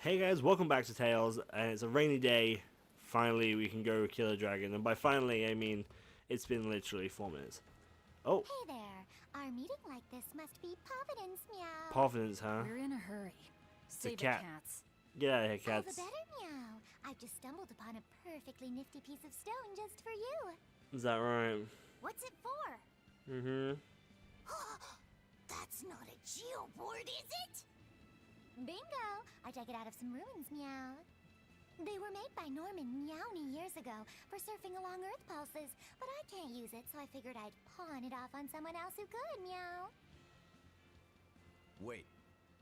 Hey guys, welcome back to Tales, and it's a rainy day. Finally, we can go kill a dragon, and by finally, I mean it's been literally 4 minutes. Oh, Hey there. Our meeting like this must be Providence, meow. Providence, huh? We're in a hurry. Save the cat. cats. Get out of here, All the cats. better, meow. I've just stumbled upon a perfectly nifty piece of stone just for you. Is that right? What's it for? Mm-hmm. That's not a geoboard, is it? Bingo! I dug it out of some ruins, meow. They were made by Norman Meowny years ago for surfing along Earth pulses, but I can't use it, so I figured I'd pawn it off on someone else who could, meow. Wait,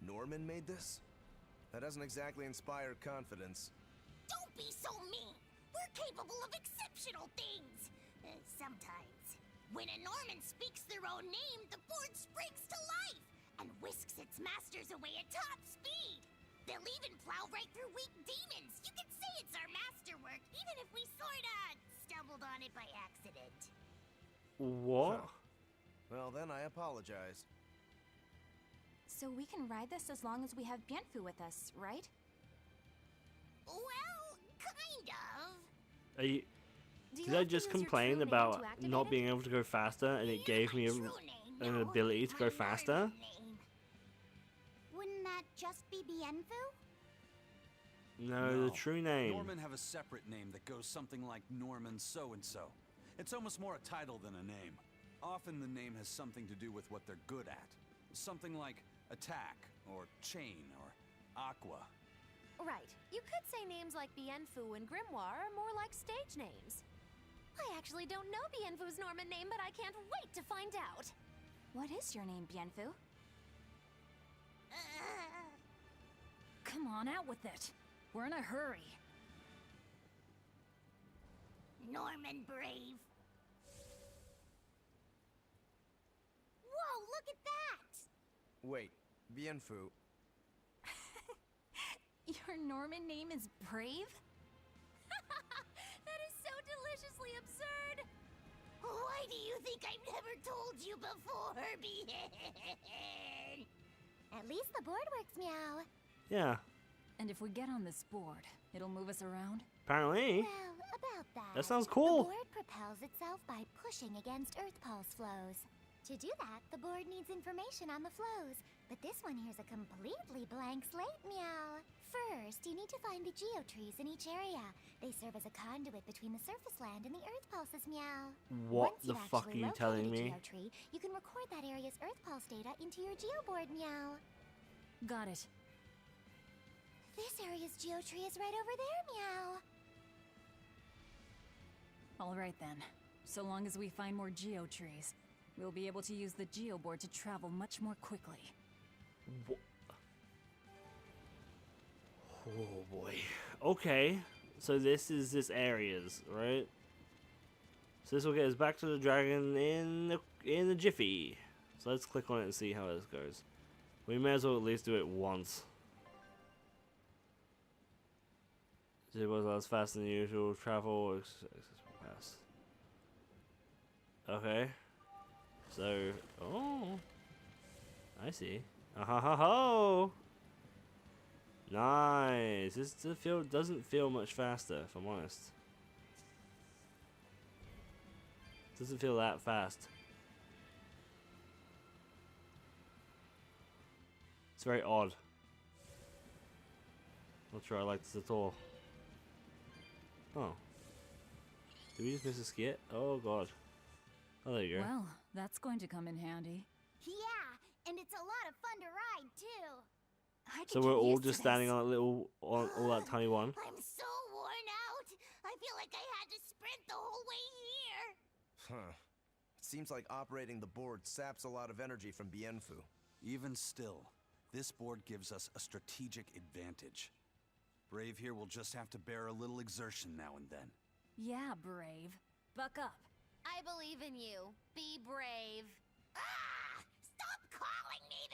Norman made this? That doesn't exactly inspire confidence. Don't be so mean! We're capable of exceptional things! Sometimes. When a Norman speaks their own name, the board springs to life and whisks its masters away at top speed. They'll even plow right through weak demons. You can say it's our masterwork, even if we sorta stumbled on it by accident. What? Huh. Well, then I apologize. So we can ride this as long as we have Bienfu with us, right? Well, kind of. Are you... Did I just complain about not being able to go faster, and it gave me an ability to go faster? Wouldn't that just be Bienfu? No, the true name. Norman have a separate name that goes something like Norman so-and-so. It's almost more a title than a name. Often the name has something to do with what they're good at. Something like Attack, or Chain, or Aqua. Right. You could say names like Bienfu and Grimoire are more like stage names. I actually don't know Bienfu's Norman name, but I can't wait to find out. What is your name, Bienfu? Come on, out with it. We're in a hurry. Norman Brave. Whoa, look at that! Wait, Bienfu. Your Norman name is Brave? That is so deliciously absurd. Why do you think I've never told you before, Bien? At least the board works, meow. Yeah, And if we get on this board, it'll move us around? apparently. Well, about that. That sounds cool. The board propels itself by pushing against Earth pulse flows. To do that, the board needs information on the flows, but this one here's a completely blank slate, meow. First, you need to find the geotrees in each area. They serve as a conduit between the surface land and the Earth pulses, meow. What Once the you've fuck are actually you telling located me? a geotree, you can record that area's Earth pulse data into your geoboard, meow. Got it. This area's geotree is right over there, meow. All right then. So long as we find more geotrees, we'll be able to use the geoboard to travel much more quickly. Oh boy. Okay, so this is this areas, right? So this will get us back to the dragon in the jiffy. So let's click on it and see how this goes. We may as well at least do it once. It was less fast than usual. Travel. Pass. Okay. So, oh, I see. Ha ha ho! Nice. This doesn't feel much faster, if I'm honest. Doesn't feel that fast. It's very odd. Not sure I like this at all. Oh. Did we just miss a skit? Oh god. Oh, there you go. Well, that's going to come in handy. Yeah, and it's a lot of fun to ride, too. So we're all just standing on that little, on that tiny one. I'm so worn out. I feel like I had to sprint the whole way here. Huh. It seems like operating the board saps a lot of energy from Bienfu. Even still, this board gives us a strategic advantage. Brave here will just have to bear a little exertion now and then. Yeah, Brave. Buck up. I believe in you. Be brave. Ah! Stop calling me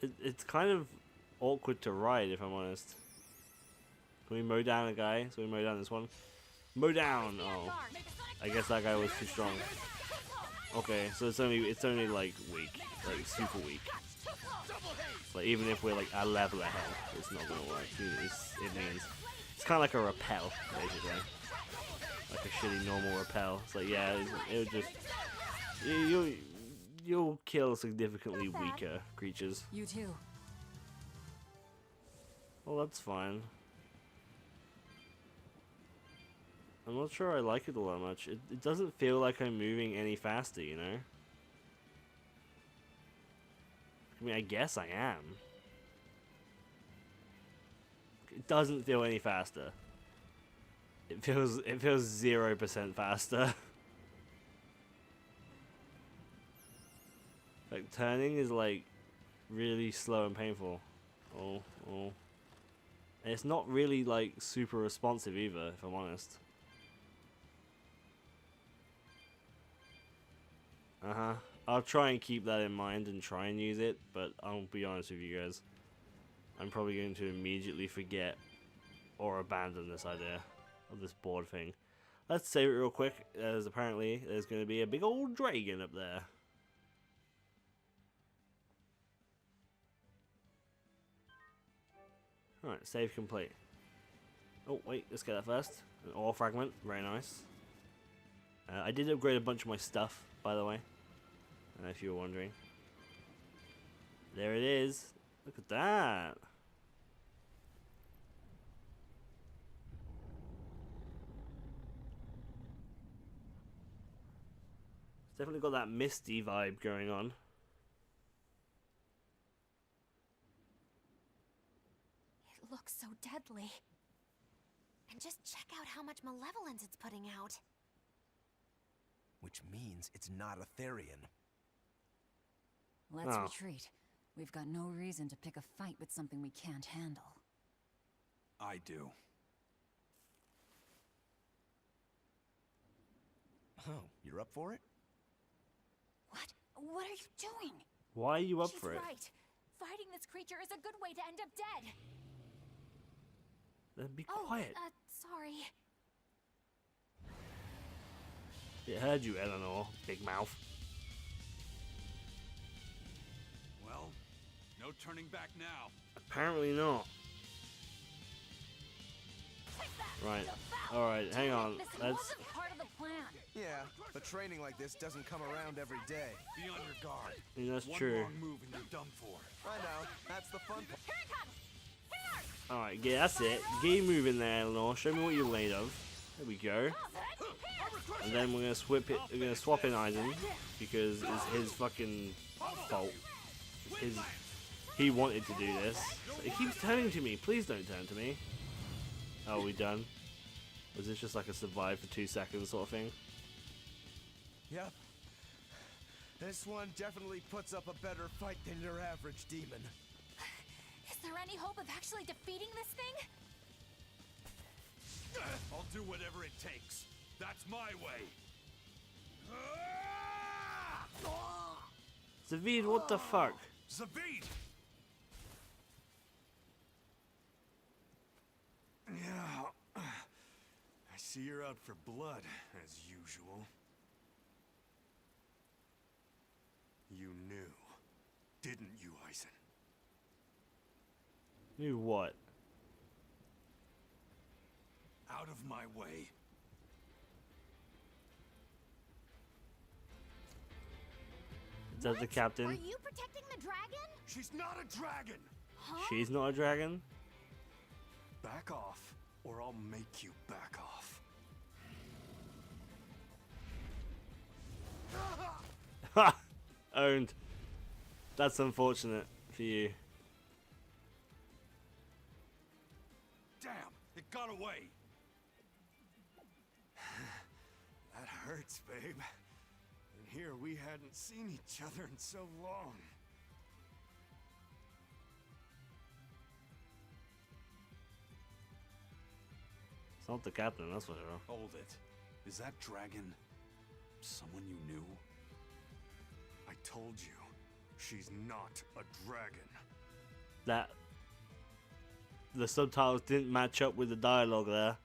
that! It's kind of awkward to ride, if I'm honest. Can we mow down a guy? So we mow down this one. Mow down! Oh. I guess that guy was too strong. Okay, so it's only like weak, like super weak. Like even if we're like a level ahead, it's not gonna work. It means it's kind of like a repel, basically, like a shitty normal repel. It's like yeah, it would just you'll kill significantly weaker creatures. You too. Well, that's fine. I'm not sure I like it all that much. It doesn't feel like I'm moving any faster, you know? I mean, I guess I am. It doesn't feel any faster. It feels 0% faster. Like, turning is, like, really slow and painful. Oh. And it's not really, like, super responsive either, if I'm honest. I'll try and keep that in mind and try and use it, but I'll be honest with you guys. I'm probably going to immediately forget or abandon this idea of this board thing. Let's save it real quick, as apparently there's going to be a big old dragon up there. Alright, save complete. Oh, wait, let's get that first. An ore fragment, very nice. I did upgrade a bunch of my stuff, by the way. If you were wondering. There it is. Look at that. It's definitely got that misty vibe going on. It looks so deadly. And just check out how much malevolence it's putting out. Which means it's not a Therian. Let's retreat. We've got no reason to pick a fight with something we can't handle. I do. Oh, you're up for it? What? What are you doing? Why are you up She's for it? right. Fighting this creature is a good way to end up dead. Then be quiet. Sorry. It heard you, Eleanor. Big mouth. Well, no turning back now. Apparently not. Right. Alright, hang on. This Let's... wasn't part of the plan. Yeah, but training like this doesn't come around every day. Be on your guard. I mean, that's One true. wrong move and you're done for. I know, that's the fun part. Here it comes! Here! Alright, yeah, that's it. Get moving there, Eleanor. Show me what you're made of. There we go. And then we're gonna swap in Eisen because it's his fucking fault. He wanted to do this. It keeps turning to me. Please don't turn to me. Oh, we done? Was this just like a survive for 2 seconds sort of thing? Yep. This one definitely puts up a better fight than your average demon. Is there any hope of actually defeating this thing? I'll do whatever it takes. That's my way. Zavid, what the fuck? Zavid! Yeah. I see you're out for blood, as usual. You knew, didn't you, Eisen? Knew what? Out of my way. Is that the Are captain? you protecting the dragon? She's not a dragon! She's not a dragon? Back off, or I'll make you back off. Ha! Owned. That's unfortunate for you. Damn, it got away! That hurts, babe. And here we hadn't seen each other in so long. It's not the captain, that's for sure. Hold it. Is that dragon someone you knew? I told you, she's not a dragon. That... The subtitles didn't match up with the dialogue there.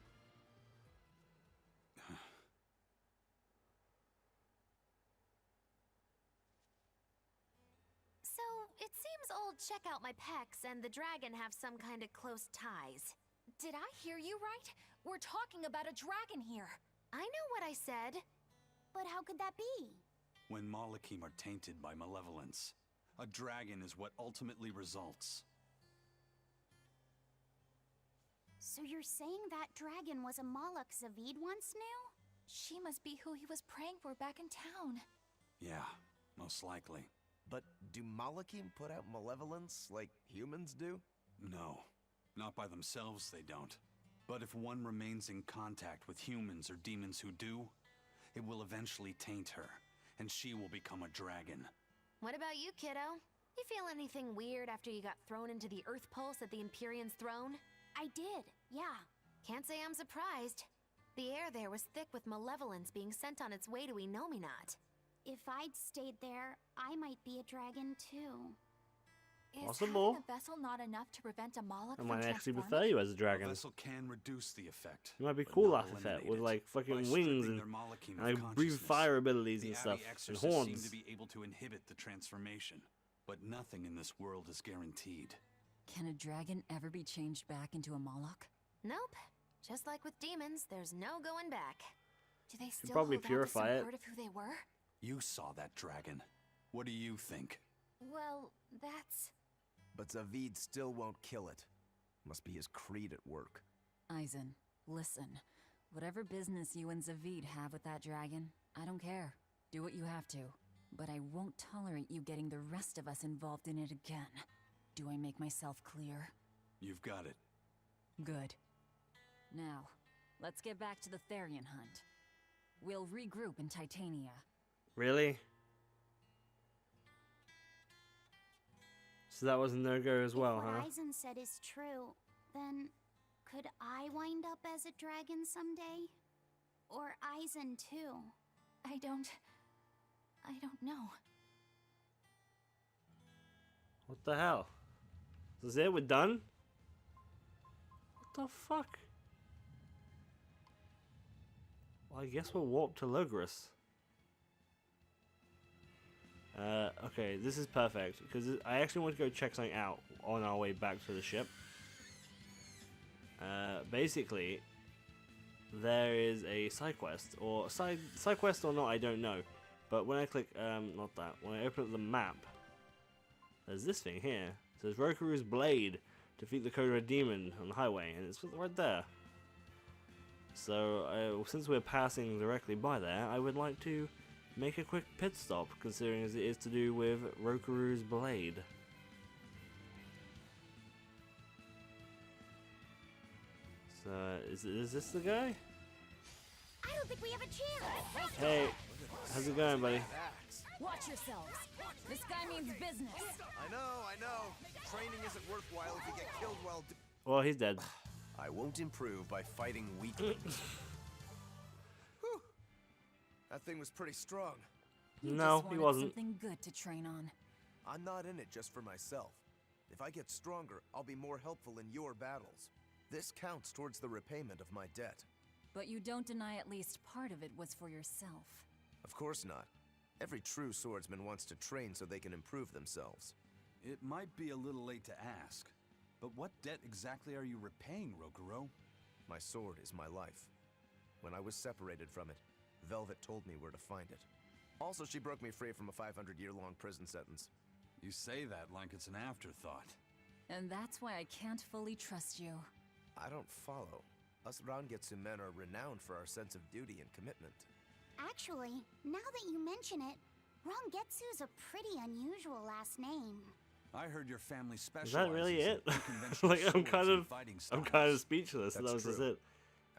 It seems old Check Out My Pecs and the dragon have some kind of close ties. Did I hear you right? We're talking about a dragon here. I know what I said. But how could that be? When Malakim are tainted by malevolence, a dragon is what ultimately results. So you're saying that dragon was a Moloch Zavid once knew? She must be who he was praying for back in town. Yeah, most likely. But do Malakim put out malevolence like humans do? No, not by themselves they don't. But if one remains in contact with humans or demons who do, it will eventually taint her, and she will become a dragon. What about you, kiddo? You feel anything weird after you got thrown into the Earth Pulse at the Empyrean's throne? I did, yeah. Can't say I'm surprised. The air there was thick with malevolence being sent on its way to Enominat. If I'd stayed there, I might be a dragon too. Is Possible. having a vessel not enough to prevent a Moloch I from might actually transforming? prefer you as a A dragon. vessel can reduce the effect. It might be but cool not after that eliminate with it. like By fucking wings stripping and their Malakim I of breathe consciousness, fire abilities the and Abbey stuff and exorcists seem horns. to be able to inhibit the transformation, but nothing in this world is guaranteed. Can a dragon ever be changed back into a Moloch? Nope. Just like with demons, there's no going back. Do they still probably hold purify on to it. some part of who they were? You saw that dragon. What do you think? Well, that's... But Zavid still won't kill it. Must be his creed at work. Eisen, listen. Whatever business you and Zavid have with that dragon, I don't care. Do what you have to. But I won't tolerate you getting the rest of us involved in it again. Do I make myself clear? You've got it. Good. Now, let's get back to the Therian hunt. We'll regroup in Titania. Really? So that was a no-go as well, if what huh? Eisen said is true, then could I wind up as a dragon someday? Or Eisen too? I don't know. What the hell? Is this it? We're done? What the fuck? Well, I guess we're warped to Logris. Okay, this is perfect, because I actually want to go check something out on our way back to the ship. Basically, there is a side quest, or side quest or not, I don't know. But when I click, not that, when I open up the map, there's this thing here. It says Rokuru's Blade, defeat the Code Demon on the highway, and it's right there. So, since we're passing directly by there, I would like to make a quick pit stop, considering as it is to do with Rokuru's Blade. So, is this the guy? I don't think we have a chance! Hey, how's it going, buddy? Watch yourselves. This guy means business. I know. Training isn't worthwhile if you get killed while Well, he's dead. I won't improve by fighting weaklings. Whew. That thing was pretty strong. You No, just he wanted wasn't. Something good to train on. I'm not in it just for myself. If I get stronger, I'll be more helpful in your battles. This counts towards the repayment of my debt. But you don't deny at least part of it was for yourself. Of course not. Every true swordsman wants to train so they can improve themselves. It might be a little late to ask, but what debt exactly are you repaying, Rokuro? My sword is my life. When I was separated from it, Velvet told me where to find it. Also, she broke me free from a 500-year-long prison sentence. You say that like it's an afterthought. And that's why I can't fully trust you. I don't follow. Us Rangetsu men are renowned for our sense of duty and commitment. Actually, now that you mention it, Rangetsu's a pretty unusual last name. I heard your family Is specializes that really in it? unconventional Like, I'm swords kind and of fighting speechless. That's That was just true. it.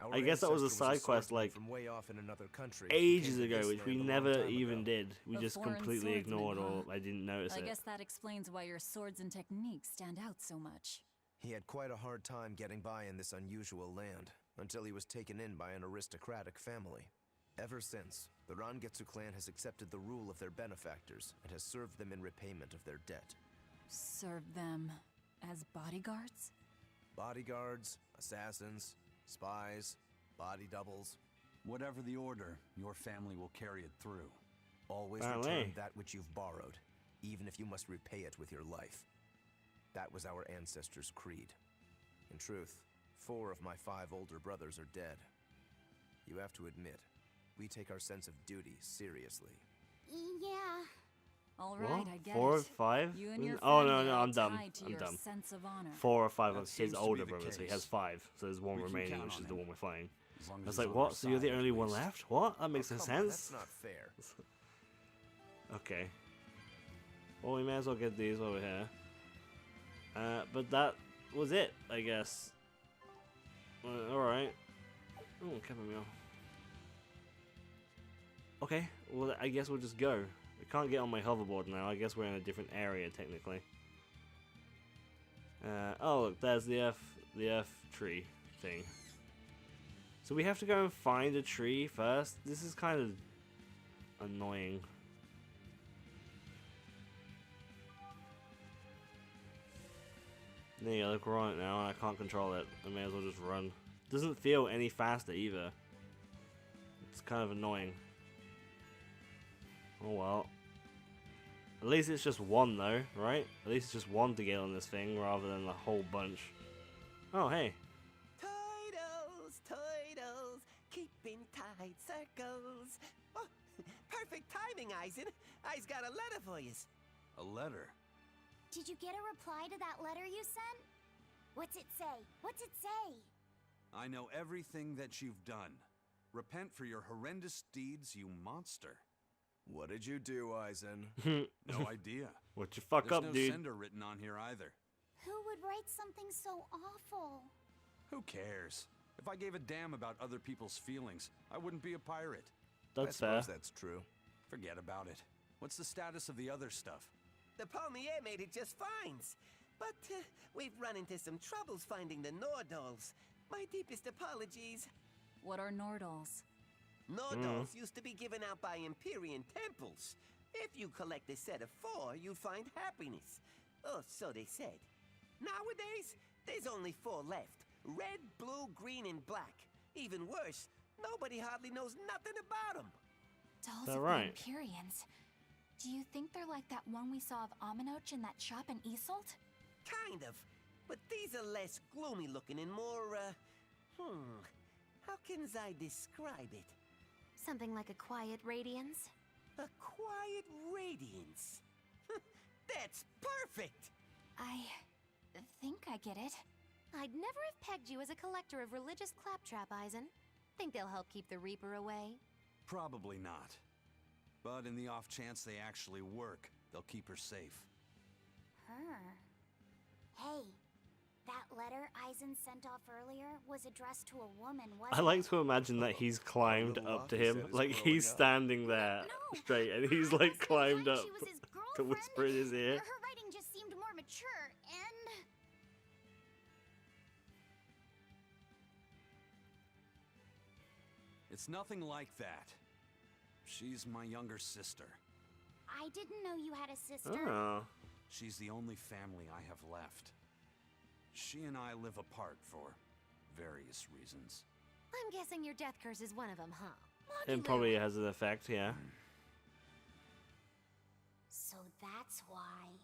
Our I guess that was a ancestor side quest, swordsman like, from way off in another country. Ages Came to ago, this which we land a long never time even ago. did. We A just foreign completely swordsman, ignored, or huh? I didn't notice I it. guess that explains why your swords and techniques stand out so much. He had quite a hard time getting by in this unusual land, until he was taken in by an aristocratic family. Ever since, the Rangetsu clan has accepted the rule of their benefactors and has served them in repayment of their debt. Serve them as bodyguards? Bodyguards, assassins, spies, body doubles. Whatever the order, your family will carry it through. Always Apparently. return that which you've borrowed, even if you must repay it with your life. That was our ancestors' creed. In truth, 4 of my 5 older brothers are dead. You have to admit, we take our sense of duty seriously. Yeah. All What? right, I get 4 or it. 5? You and your Oh family no, are I'm all dumb. tied to I'm your dumb. sense of honor. 4 or 5 That of his seems to be older the brothers. He case. has 5, so there's one We can remaining, count which on is the him. one we're fighting. As long I as was he's like, on what? our So you're the side, only at one least. left? What? That makes no Come on, sense. that's not fair. Okay. Well, we may as well get these over here. But that was it, I guess. Alright. Oh, chamomile. Okay, well, I guess we'll just go. I can't get on my hoverboard now. I guess we're in a different area, technically. Oh, look, there's the F tree thing. So we have to go and find a tree first? This is kind of annoying. Yeah, look, we're on it now, and I can't control it. I may as well just run. Doesn't feel any faster either. It's kind of annoying. Oh well. At least it's just one though, right? At least it's just one to get on this thing rather than a whole bunch. Oh, hey. Toidles, keeping tight circles. Oh, perfect timing, Eisen. I's got a letter for yous. A letter? Did you get a reply to that letter you sent? What's it say? What's it say? I know everything that you've done. Repent for your horrendous deeds, you monster. What did you do, Eisen? No idea. What you fuck There's up, no dude? sender written on here either. Who would write something so awful? Who cares? If I gave a damn about other people's feelings, I wouldn't be a pirate. That's I fair. suppose that's true. Forget about it. What's the status of the other stuff? The Palmier made it just fine. But we've run into some troubles finding the Nordals. My deepest apologies. What are Nordals? Nordals used to be given out by Empyrean temples. If you collect a set of 4, you'd find happiness. Oh, so they said. Nowadays, there's only 4 left. Red, blue, green, and black. Even worse, nobody hardly knows nothing about them. Dolls that of right? the Empyreans. Do you think they're like that one we saw of Aminoch in that shop in Isolt? Kind of. But these are less gloomy looking and more, how can I describe it? Something like a quiet radiance? A quiet radiance. That's perfect! I think I get it. I'd never have pegged you as a collector of religious claptrap, Eisen. Think they'll help keep the Reaper away? Probably not. But in the off chance they actually work, they'll keep her safe. Her. Hey, that letter Eisen sent off earlier was addressed to a woman, wasn't I like it? to imagine that he's climbed little up to Lucky him, said it's like growing he's up. standing there No, straight, and he's I like wasn't climbed implying up she was his to girlfriend. whisper in his ear. Her writing just seemed more mature, and... It's nothing like that. She's my younger sister. I didn't know you had a sister. Oh, She's the only family I have left. She and I live apart for various reasons. I'm guessing your death curse is one of them, huh? it probably has an effect, yeah. So that's why.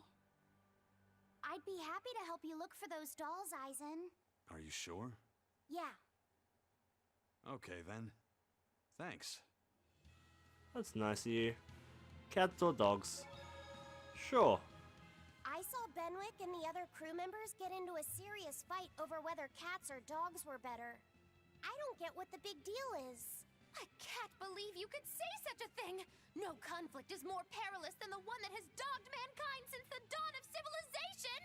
I'd be happy to help you look for those dolls, Eisen. Are you sure? Yeah. Okay then. Thanks. That's nice of you. Cats or dogs? Sure. I saw Benwick and the other crew members get into a serious fight over whether cats or dogs were better. I don't get what the big deal is. I can't believe you could say such a thing! No conflict is more perilous than the one that has dogged mankind since the dawn of civilization!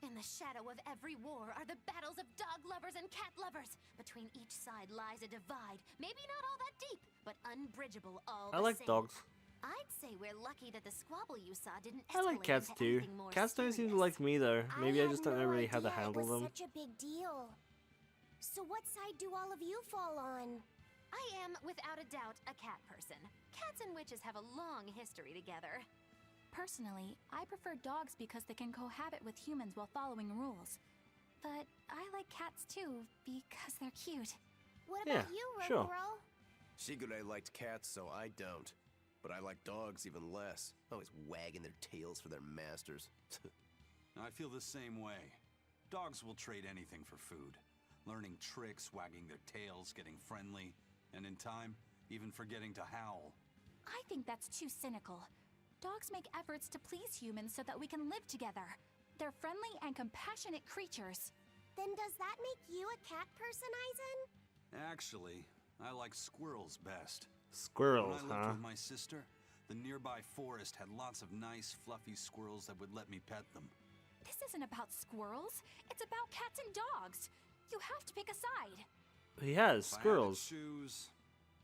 In the shadow of every war are the battles of dog lovers and cat lovers. Between each side lies a divide, maybe not all that deep, but unbridgeable all I the like same. dogs. I'd say we're lucky that the squabble you saw didn't I like escalate cats into too. anything more Cats don't seem to serious. like me though. Maybe I had just don't know no really how to idea handle it was them. such a big deal. So what side do all of you fall on? I am, without a doubt, a cat person. Cats and witches have a long history together. Personally, I prefer dogs because they can cohabit with humans while following rules. But I like cats too because they're cute. What Yeah, about you, sure. Rotoro? Shigure liked cats, so I don't. But I like dogs even less. Always wagging their tails for their masters. I feel the same way. Dogs will trade anything for food. Learning tricks, wagging their tails, getting friendly, and in time, even forgetting to howl. I think that's too cynical. Dogs make efforts to please humans so that we can live together. They're friendly and compassionate creatures. Then does that make you a cat person, Eisen? Actually, I like squirrels best. Squirrels, When I lived huh? with my sister, the nearby forest had lots of nice, fluffy squirrels that would let me pet them. This isn't about squirrels. It's about cats and dogs. You have to pick a side. He has If I had to squirrels. choose,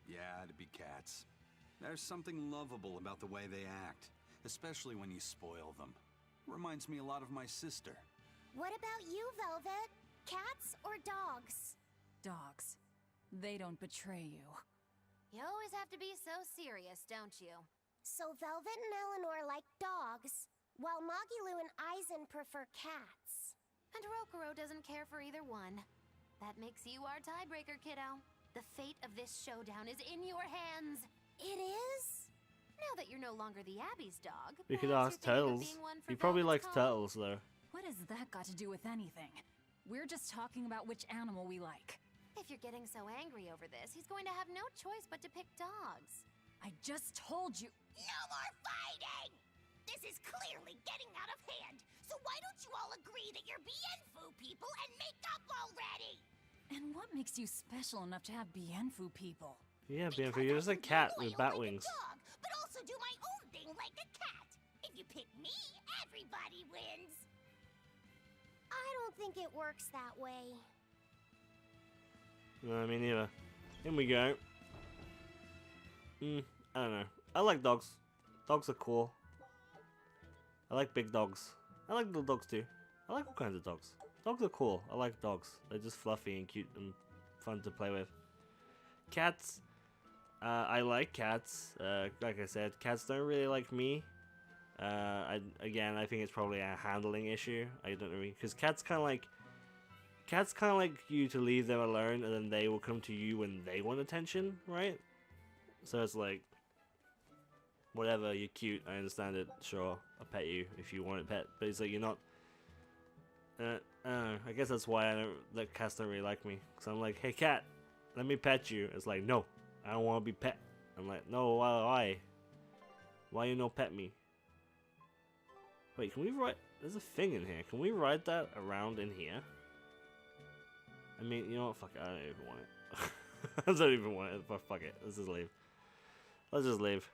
yeah, it'd be cats. There's something lovable about the way they act, especially when you spoil them. Reminds me a lot of my sister. What about you, Velvet? Cats or dogs? Dogs. They don't betray you. You always have to be so serious, don't you? So Velvet and Eleanor like dogs, while Magilu and Eisen prefer cats. And Rokuro doesn't care for either one. That makes you our tiebreaker, kiddo. The fate of this showdown is in your hands. It is? Now that you're no longer the Abbey's dog, We could perhaps ask you're thinking of Turtles. being one for He probably Velvet's likes call. turtles, though. What has that got to do with anything? We're just talking about which animal we like. If you're getting so angry over this, he's going to have no choice but to pick dogs. I just told you. No more fighting! This is clearly getting out of hand, so why don't you all agree that you're Bienfu people and make up already? And what makes you special enough to have Bienfu people? Yeah, Because Bienfu, you're just a I can be cat loyal with bat like wings. a dog, but also do my own thing like a cat. If you pick me, everybody wins. I don't think it works that way. No, I mean, neither. In we go. I don't know. I like dogs. Dogs are cool. I like big dogs. I like little dogs too. I like all kinds of dogs. Dogs are cool. I like dogs. They're just fluffy and cute and fun to play with. Cats. I like cats. Like I said, cats don't really like me. I think it's probably a handling issue. I don't know, because cats kind of like you to leave them alone, and then they will come to you when they want attention, right? So it's like, whatever, you're cute, I understand it, sure, I'll pet you if you want a pet, but it's like, you're not, I don't know, I guess that's why that cats don't really like me, because I'm like, hey cat, let me pet you. It's like, no, I don't want to be pet. I'm like, no, why? Why you no pet me? Wait, can we ride, there's a thing in here, can we ride that around in here? I mean, you know what, fuck it, I don't even want it. I don't even want it, but fuck it, let's just leave. Let's just leave.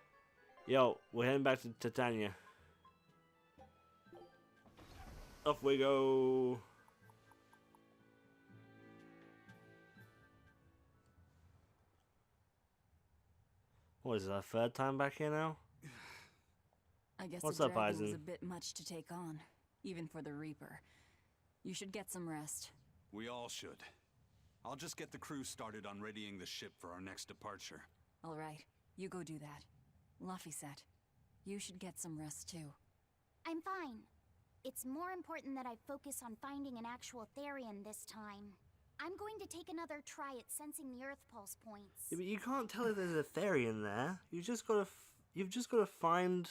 Yo, we're heading back to Titania. Off we go. What is it, our third time back here now? I guess What's the up, dragon was Eisen? a bit much to take on, even for the Reaper. You should get some rest. We all should. I'll just get the crew started on readying the ship for our next departure. All right, you go do that. Laphicet, you should get some rest too. I'm fine. It's more important that I focus on finding an actual Therian this time. I'm going to take another try at sensing the Earth Pulse points. Yeah, but you can't tell if there's a Therian there. You've just got to find.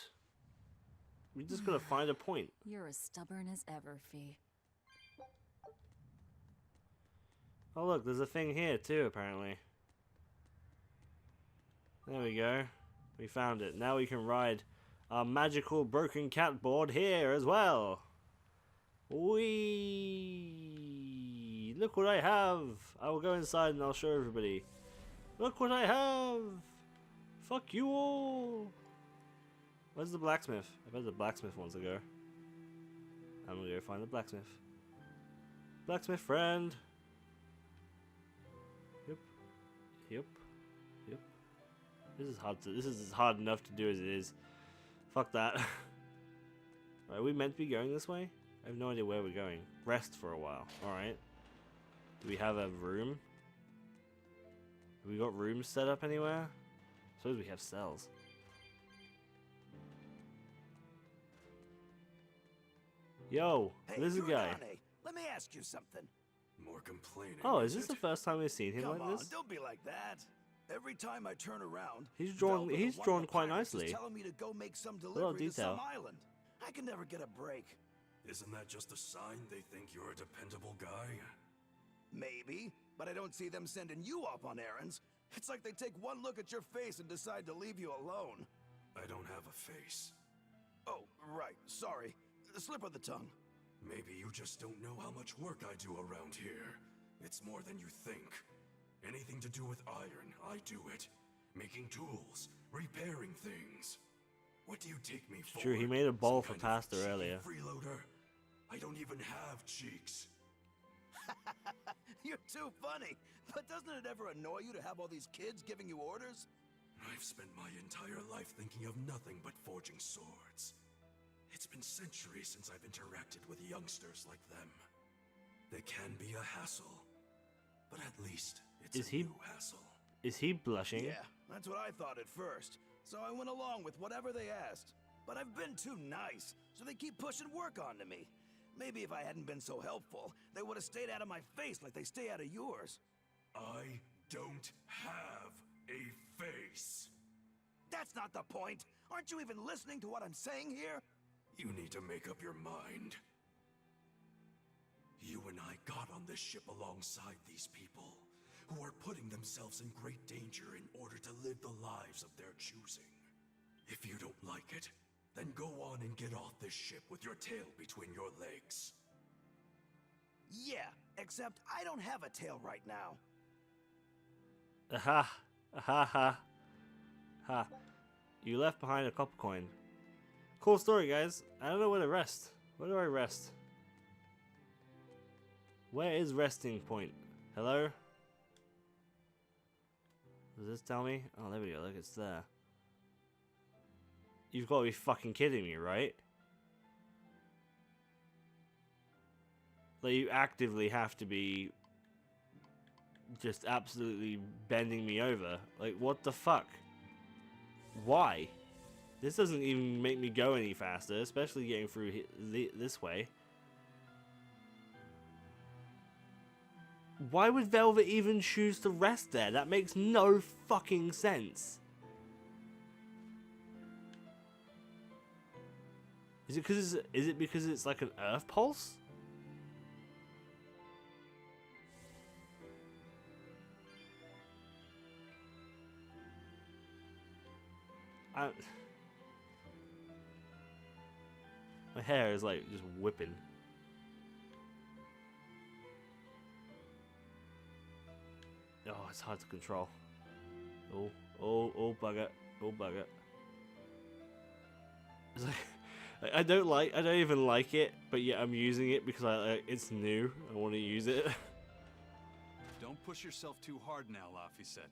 You just got to find a point. You're as stubborn as ever, Fee. Oh look, there's a thing here too, apparently. There we go. We found it. Now we can ride our magical broken cat board here as well. Whee! Look what I have! I will go inside and I'll show everybody. Look what I have! Fuck you all! Where's the blacksmith? I bet the blacksmith wants to go. I'm gonna go find the blacksmith. Blacksmith friend! Yep. This is hard enough to do as it is. Fuck that. Are we meant to be going this way? I have no idea where we're going. Rest for a while. Alright. Do we have a room? Have we got rooms set up anywhere? I suppose we have cells. Yo, Hey, this is a guy. Uranane, let me ask you something. More complaining. Oh, is this the first time we've seen him Come like on, this? don't be like that. Every time I turn around, He's drawn. Velvet or He's one of drawn the quite pirates nicely. is telling me to go make some lot of delivery to some detail. island. I can never get a break. Isn't that just a sign they think you're a dependable guy? Maybe, but I don't see them sending you off on errands. It's like they take one look at your face and decide to leave you alone. I don't have a face. Oh, right. Sorry. Slip of the tongue. Maybe you just don't know how much work I do around here. It's more than you think. Anything to do with iron, I do it. Making tools, repairing things. What do you take me for? True, he made a bowl Some for kind of pasta cheeky earlier. Freeloader? I don't even have cheeks. You're too funny. But doesn't it ever annoy you to have all these kids giving you orders? I've spent my entire life thinking of nothing but forging swords. It's been centuries since I've interacted with youngsters like them. They can be a hassle, but at least it's a new hassle. Is he blushing? Yeah, that's what I thought at first. So I went along with whatever they asked. But I've been too nice, so they keep pushing work onto me. Maybe if I hadn't been so helpful, they would have stayed out of my face like they stay out of yours. I don't have a face. That's not the point. Aren't you even listening to what I'm saying here? You need to make up your mind. You and I got on this ship alongside these people, who are putting themselves in great danger in order to live the lives of their choosing. If you don't like it, then go on and get off this ship with your tail between your legs. Yeah, except I don't have a tail right now. Aha! Aha! Ha! Ha! You left behind a copper coin. Cool story, guys. I don't know where to rest. Where do I rest? Where is resting point? Hello? Does this tell me? Oh, there we go. Look, it's there. You've got to be fucking kidding me, right? Like, you actively have to be just absolutely bending me over. Like, what the fuck? Why? This doesn't even make me go any faster, especially getting through this way. Why would Velvet even choose to rest there? That makes no fucking sense. Is it because it's like an earth pulse? My hair is like just whipping. Oh, it's hard to control. Oh, bugger. Oh, bugger. It's like, I don't even like it, but yet I'm using it because it's new. I want to use it. Don't push yourself too hard now, Laphicet.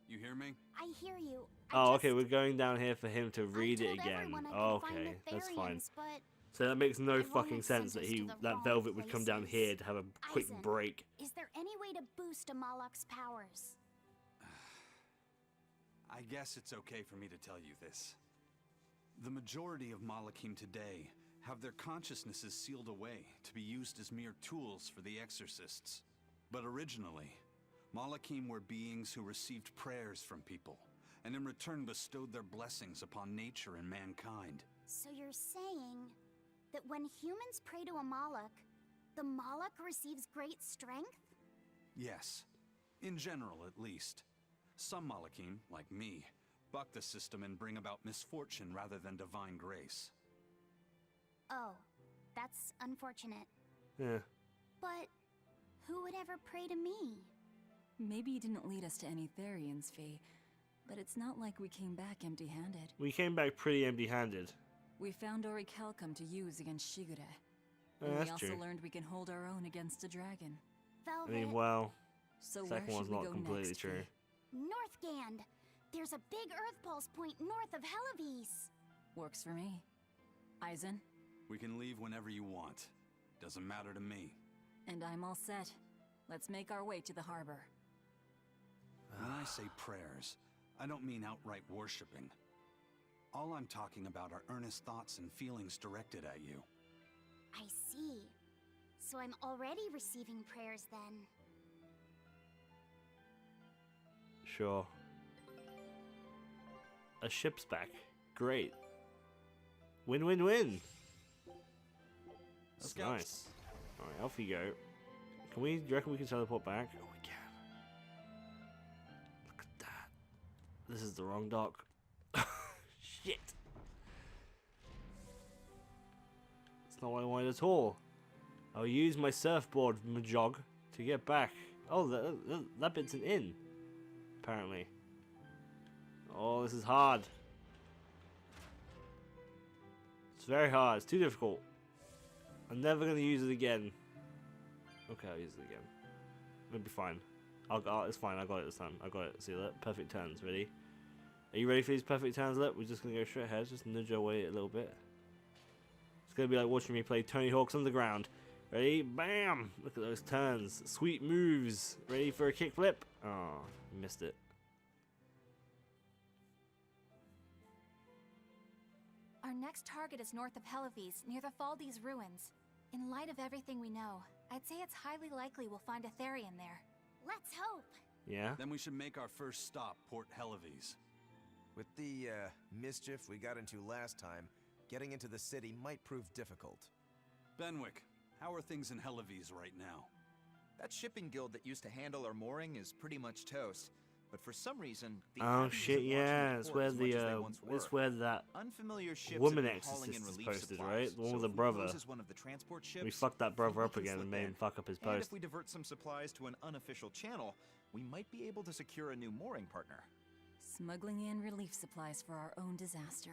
You hear me? I hear you. Oh, okay, we're going down here for him to read it again. Okay, that's fine. So that makes no fucking sense that Velvet would come down here to have a quick break. Is there any way to boost a Moloch's powers? I guess it's okay for me to tell you this. The majority of Malachim today have their consciousnesses sealed away to be used as mere tools for the exorcists. But originally, Malachim were beings who received prayers from people, and in return bestowed their blessings upon nature and mankind. So you're saying that when humans pray to a Moloch, the Moloch receives great strength? Yes. In general, at least. Some Malachim, like me, buck the system and bring about misfortune rather than divine grace. Oh, that's unfortunate. Yeah. But who would ever pray to me? Maybe you didn't lead us to any Therians, Fee, but it's not like we came back empty-handed. We came back pretty empty-handed. We found Orichalcum to use against Shigure. Oh, And we that's also true. learned we can hold our own against a dragon. Velvet. I mean, well, So where second should one's we not go completely next, true. Fee? Northgand! There's a big Earth Pulse point north of Helavis. Works for me. Eisen? We can leave whenever you want. Doesn't matter to me. And I'm all set. Let's make our way to the harbor. When I say prayers, I don't mean outright worshipping. All I'm talking about are earnest thoughts and feelings directed at you. I see. So I'm already receiving prayers then. Sure. A ship's back. Great. Win, win, win. That's nice. Alright, off you go. Can we, do you reckon we can teleport back? Oh, we can. Look at that. This is the wrong dock. Shit. It's not what I wanted at all. I'll use my surfboard, Majog, to get back. Oh, that bit's an inn. Apparently. Oh, this is hard. It's very hard. It's too difficult. I'm never going to use it again. Okay, I'll use it again. It'll be fine. It's fine. I got it this time. I got it. See that? Perfect turns. Ready? Are you ready for these perfect turns? Look, we're just going to go straight ahead. Just nudge our way a little bit. It's going to be like watching me play Tony Hawk's Underground. Ready? Bam! Look at those turns. Sweet moves. Ready for a kickflip? Oh, missed it. Our next target is north of Helives, near the Faldi's ruins. In light of everything we know, I'd say it's highly likely we'll find a Therian there. Let's hope. Yeah? Then we should make our first stop, Port Helives. With the mischief we got into last time, getting into the city might prove difficult. Benwick, how are things in Helives right now? That shipping guild that used to handle our mooring is pretty much toast. But for some reason, the Oh Abbey shit, isn't watching yeah. the It's port where as much as they the once it's were. where that Unfamiliar ships woman have been hauling exorcist in is relief posted, supplies, right? The one so with the if we brother. pose as one of the transport ships, We fucked that brother we up can again slip and made him in. fuck up his And post. if we divert some supplies to an unofficial channel, we might be able to secure a new mooring partner. Smuggling in relief supplies for our own disaster.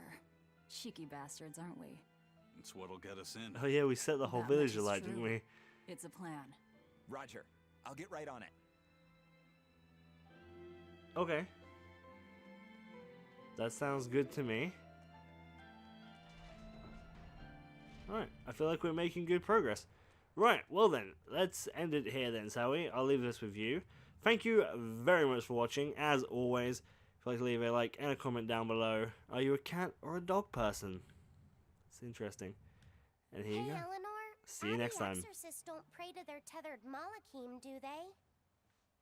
Cheeky bastards, aren't we? It's what'll get us in. Oh yeah, we set the whole That village much is alight, true. didn't we? It's a plan. Roger. I'll get right on it. Okay. That sounds good to me. Alright, I feel like we're making good progress. Right, well then, let's end it here then, shall we? I'll leave this with you. Thank you very much for watching. As always, if you'd like to leave a like and a comment down below. Are you a cat or a dog person? It's interesting. And here you go. Eleanor, See you next time. exorcists don't pray to their tethered Malachim, do they?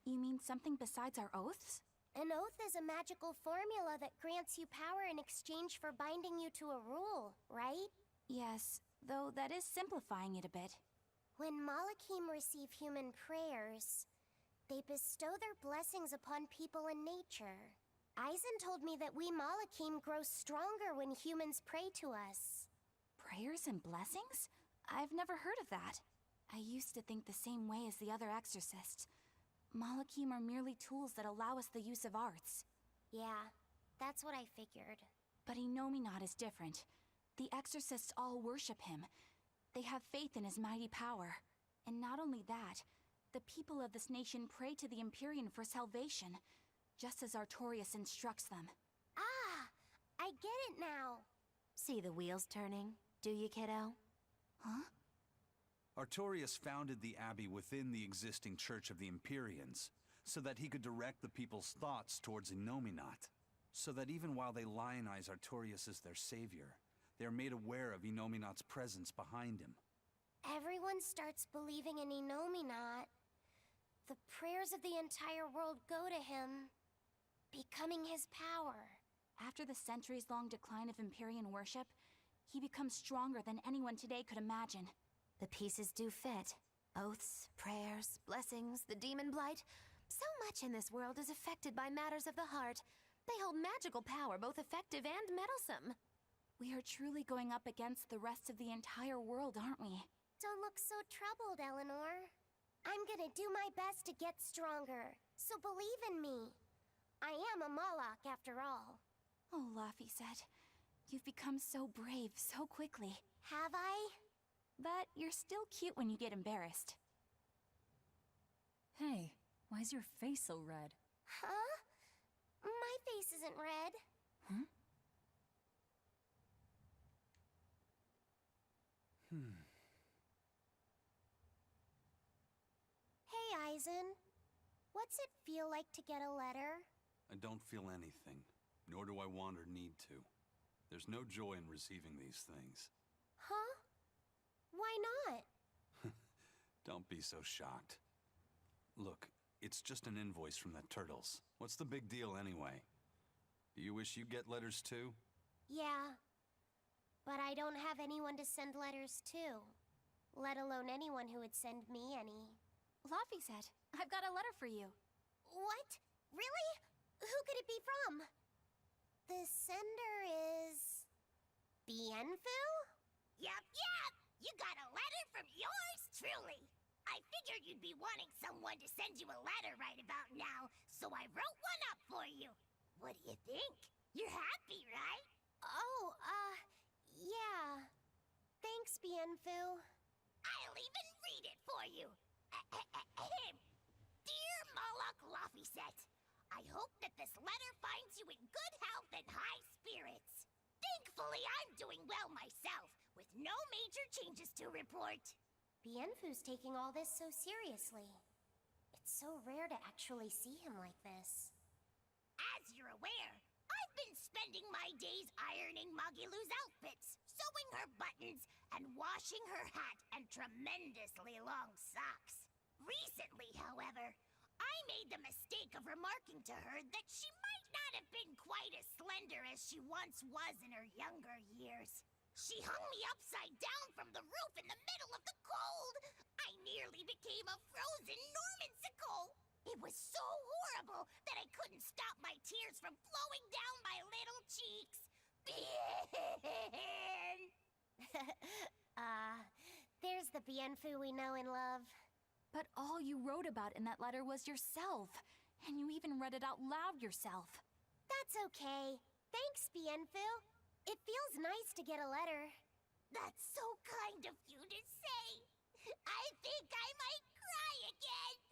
You mean something besides our oaths? An oath is a magical formula that grants you power in exchange for binding you to a rule, right? Yes, though that is simplifying it a bit. When Malachim receive human prayers, they bestow their blessings upon people and nature. Eisen told me that we Malachim grow stronger when humans pray to us. Prayers and blessings? I've never heard of that. I used to think the same way as the other exorcists. Malachim are merely tools that allow us the use of arts. Yeah, that's what I figured. But Inominat is different. The exorcists all worship him. They have faith in his mighty power. And not only that, the people of this nation pray to the Empyrean for salvation, just as Artorias instructs them. Ah, I get it now. See the wheels turning, do you, kiddo? Huh? Artorias founded the abbey within the existing Church of the Empyreans, so that he could direct the people's thoughts towards Inominat, so that even while they lionize Artorias as their savior, they are made aware of Inominat's presence behind him. Everyone starts believing in Inominat. The prayers of the entire world go to him, becoming his power. After the centuries-long decline of Empyrean worship, he becomes stronger than anyone today could imagine. The pieces do fit. Oaths, prayers, blessings, the demon blight. So much in this world is affected by matters of the heart. They hold magical power, both effective and meddlesome. We are truly going up against the rest of the entire world, aren't we? Don't look so troubled, Eleanor. I'm gonna do my best to get stronger, so believe in me. I am a Malak, after all. Oh, Laphicet, you've become so brave so quickly. Have I? But you're still cute when you get embarrassed. Hey, why's your face so red? Huh? My face isn't red. Huh? Hey, Eisen. What's it feel like to get a letter? I don't feel anything, nor do I want or need to. There's no joy in receiving these things. Huh? Why not? Don't be so shocked. Look, it's just an invoice from the turtles. What's the big deal anyway? Do you wish you get letters too? Yeah. But I don't have anyone to send letters to. Let alone anyone who would send me any. Laffy said, I've got a letter for you. What? Really? Who could it be from? The sender is... Bienfu? Yup. You got a letter from yours truly. I figured you'd be wanting someone to send you a letter right about now, so I wrote one up for you. What do you think? You're happy, right? Oh, yeah. Thanks, Bienfu. I'll even read it for you. Dear Moloch Laffyset, I hope that this letter finds you in good health and high spirits. Thankfully, I'm doing well myself, with no major changes to report. Bienfu's taking all this so seriously. It's so rare to actually see him like this. As you're aware, I've been spending my days ironing Magilu's outfits, sewing her buttons, and washing her hat and tremendously long socks. Recently, however, I made the mistake of remarking to her that she might not have been quite as slender as she once was in her younger years. She hung me upside down from the roof in the middle of the cold. I nearly became a frozen Normansicle. It was so horrible that I couldn't stop my tears from flowing down my little cheeks. There's the Bienfu we know and love. But all you wrote about in that letter was yourself. And you even read it out loud yourself. That's okay. Thanks, Bienfu. It feels nice to get a letter. That's so kind of you to say. I think I might cry again.